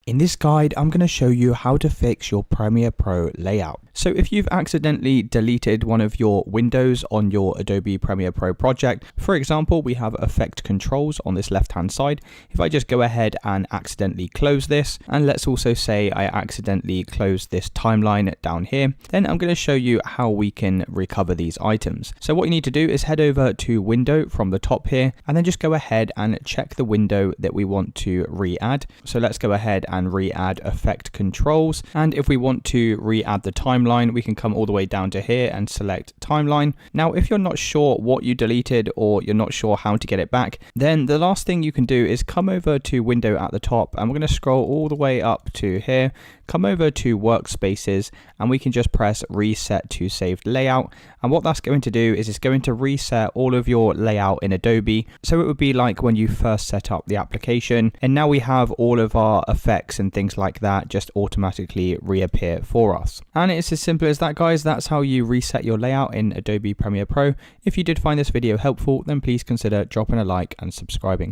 In this guide, I'm going to show you how to fix your Premiere Pro layout. So if you've accidentally deleted one of your windows on your Adobe Premiere Pro project, for example, we have effect controls on this left-hand side. If I just go ahead and accidentally close this, and let's also say I accidentally close this timeline down here, then I'm going to show you how we can recover these items. So what you need to do is head over to Window from the top here, and then just go ahead and check the window that we want to re-add. So let's go ahead and re-add effect controls, and if we want to re-add the timeline, we can come all the way down to here and select timeline. Now if you're not sure what you deleted or you're not sure how to get it back, then the last thing you can do is come over to Window at the top, and we're going to scroll all the way up to here, come over to workspaces, and we can just press reset to saved layout. And what that's going to do is it's going to reset all of your layout in Adobe, so it would be like when you first set up the application, and now we have all of our effects and things like that just automatically reappear for us. And it's as simple as that, guys. That's how you reset your layout in Adobe Premiere Pro. If you did find this video helpful, then please consider dropping a like and subscribing.